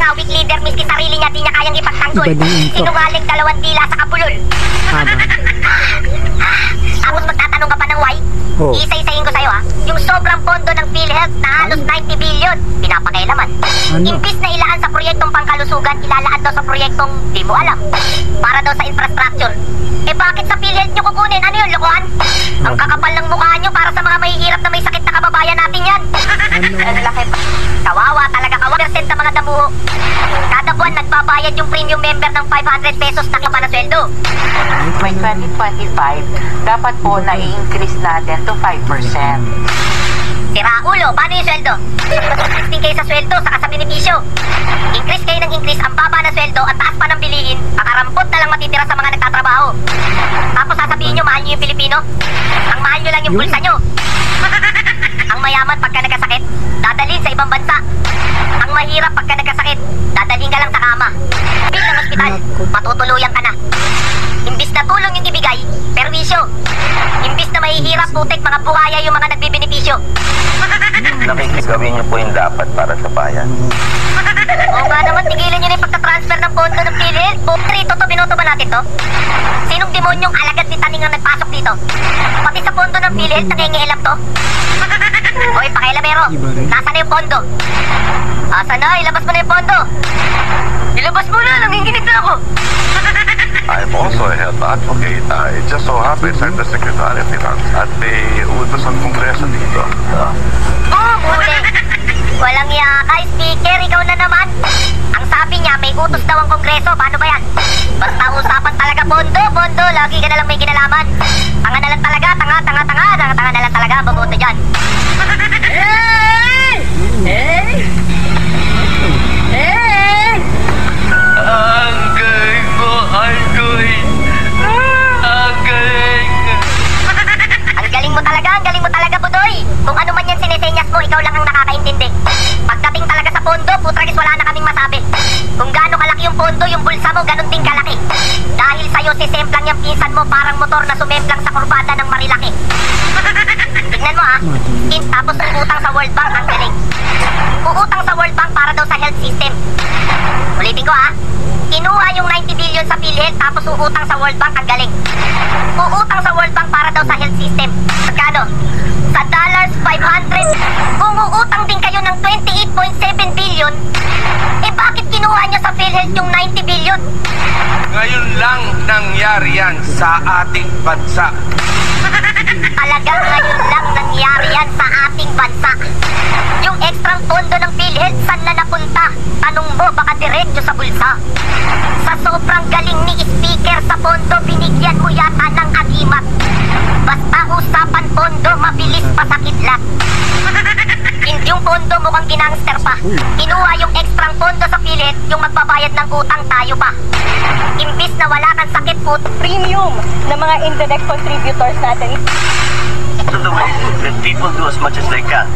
nga, weak leader, miski sarili niya, di niya kayang ipagtanggol. Sinungaling, dalawang dila sa kapulol. Tapos magtatanong ka pa ng why? Isa-isahin ko sa'yo ha. Yung sobrang pondo ng PhilHealth na halos 90 billion, pinapakailaman. Imbis na ilaan sa proyektong pangkalusugan, ilalaan daw sa proyektong di mo alam. Para daw sa infrastructure. Eh bakit sa PhilHealth nyo kukunin? Ano yun, lokohan? Ang kakapal ng mukha nyo para sa mga mahihirap na may sakit na kababayan natin yan. Ano laki pa? Kawawa talaga, kawawa percent ng mga damuho. Kada buwan nagbabayad yung premium member ng 500 pesos na kapanasweldo. By 2025, dapat po na-i-increase natin to 5%. Sira ulo, paano yung sweldo? 16K sa sweldo, saka sa benepisyo. Increase kayo ng increase, ang baba na sweldo, at taas pa ng bilihin, kakarampot na lang matitira sa mga nagtatrabaho. Tapos sasabihin nyo, mahal nyo yung Pilipino? Ang mahal nyo lang yung bulsa nyo. Ang mayaman pagka nagkasakit, dadalhin sa ibang bansa. Ang mahirap pagka nagkasakit, dadalhin ka lang sa kama. Bill ng ospital, matutuluyan ka na. Imbis na tulong yung ibigay, perwisyo. Imbis na mahihirap, putik, mga buhaya yung mga nagbibenepisyo. Nakikigawin niyo po yung dapat para sa bayan. Oo nga naman, tigilan nyo na yung pagtatransfer ng pondo ng PhilHealth. Rito to, binoto ba natin to? Sinong demonyong alagad ni Taning ang nagpasok dito? Pati sa pondo ng PhilHealth, nangingialam to? Hoy, pakailamero, nasa na yung pondo? Asa na, ilabas mo na yung pondo. Ilabas mo na, nanginginig na ako. I'm also a health advocate. It just so happens I'm the Secretary of Finance at may utos ang Kongreso dito. Huli. Walang yaka, speaker, ikaw na naman. Ang sabi niya, may utos daw ang Kongreso. Paano ba yan? Basta usapan talaga pondo. Lagi ka na lang may kinalaman. Tanga na lang talaga, tanga na lang talaga ang baboto dyan. Ang galing mo talaga, Budoy. Kung ano man yan sinesenyas mo, ikaw lang ang nakakaintindi. Pagdating talaga sa pondo, putragis wala na kaming masabi. Kung gaano kalaki yung pondo, yung bulsa mo, ganun din kalaki. Dahil sa'yo, sisemplang yung pinsan mo, parang motor na sumemplang sa kurbada ng Marilaki. Tignan mo ha, tapos uutang sa World Bank, ang galing. Uutang sa World Bank para daw sa health system. Ulitin ko ha, kinuha yung 90 billion sa PhilHealth, tapos uutang sa World Bank, ang galing. Uutang sa World Bank para daw sa health system. Magkano? Sa dollars 500. Kung uutang din kayo ng 28.7 billion, eh bakit kinuha nyo sa PhilHealth yung 90 billion? Ngayon lang nangyari yan sa ating bansa. Talagang ngayon lang nangyari yan sa ating bansa. Yung ekstrang pondo ng PhilHealth, saan na napunta? Tanong mo, baka diretso sa bulsa. Sa sobrang galing ni Speaker sa pondo, binigyan mo yata ng agimat. Basta usapan pondo, mabilis pa sa kidlat. Hindi yung pondo mukhang ginangster pa. Kinuha yung ekstrang pondo sa PhilHealth, yung magbabayad ng utang tayo pa. Imbis na wala kang sakit po, Premium na mga indirect contributors natin. So the way that people do as much as they can.